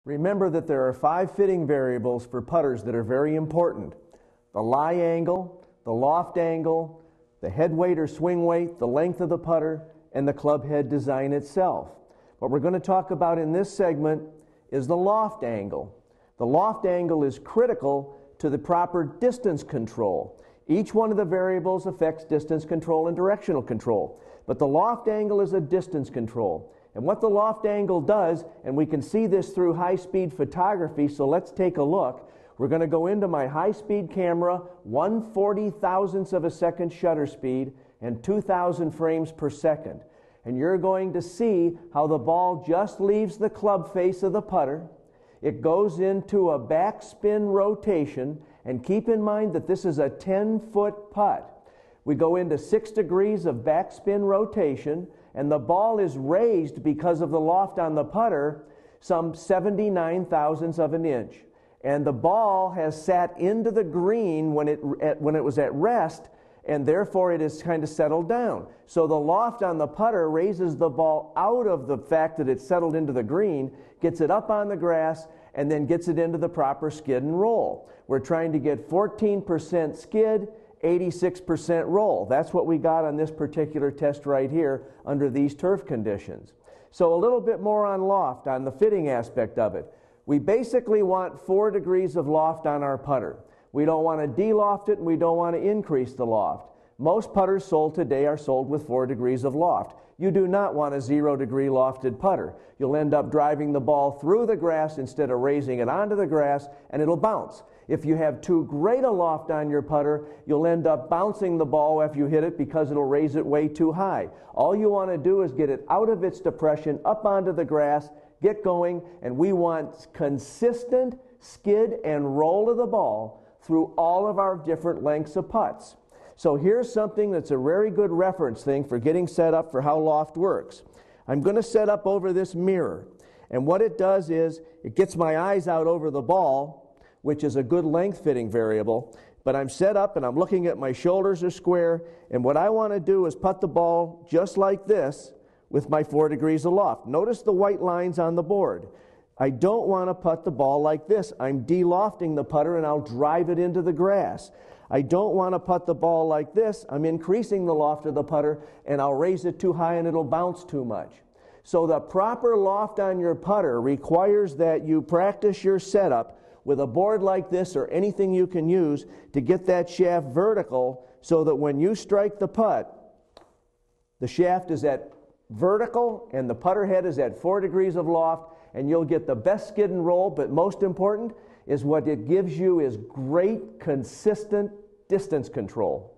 Remember that there are 5 fitting variables for putters that are very important: the lie angle, the loft angle, the head weight or swing weight, the length of the putter, and the club head design itself. What we're going to talk about in this segment is the loft angle. The loft angle is critical to the proper distance control. Each one of the variables affects distance control and directional control, but the loft angle is a distance control. And what the loft angle does, and we can see this through high-speed photography, so let's take a look. We're going to go into my high-speed camera, 1/40,000th of a second shutter speed, and 2,000 frames per second. And you're going to see how the ball just leaves the club face of the putter. It goes into a backspin rotation, and keep in mind that this is a 10-foot putt. We go into 6 degrees of backspin rotation, and the ball is raised because of the loft on the putter some 79,000ths of an inch. And the ball has sat into the green when it was at rest, and therefore it is kind of settled down. So the loft on the putter raises the ball out of the fact that it's settled into the green, gets it up on the grass, and then gets it into the proper skid and roll. We're trying to get 14% skid, 86% roll. That's what we got on this particular test right here under these turf conditions. So a little bit more on loft, on the fitting aspect of it. We basically want 4 degrees of loft on our putter. We don't want to de-loft it, and we don't want to increase the loft. Most putters sold today are sold with 4 degrees of loft. You do not want a 0-degree lofted putter. You'll end up driving the ball through the grass instead of raising it onto the grass, and it'll bounce. If you have too great a loft on your putter, you'll end up bouncing the ball after you hit it because it'll raise it way too high. All you want to do is get it out of its depression, up onto the grass, get going, and we want consistent skid and roll of the ball through all of our different lengths of putts. So here's something that's a very good reference thing for getting set up for how loft works. I'm going to set up over this mirror, and what it does is it gets my eyes out over the ball, which is a good length fitting variable, but I'm set up and I'm looking at my shoulders are square, and what I want to do is putt the ball just like this with my 4 degrees of loft. Notice the white lines on the board. I don't want to putt the ball like this. I'm de-lofting the putter and I'll drive it into the grass. I don't want to putt the ball like this. I'm increasing the loft of the putter and I'll raise it too high and it'll bounce too much. So the proper loft on your putter requires that you practice your setup with a board like this or anything you can use to get that shaft vertical so that when you strike the putt, the shaft is at vertical and the putter head is at 4 degrees of loft, and you'll get the best skid and roll, but most important is what it gives you is great consistent distance control.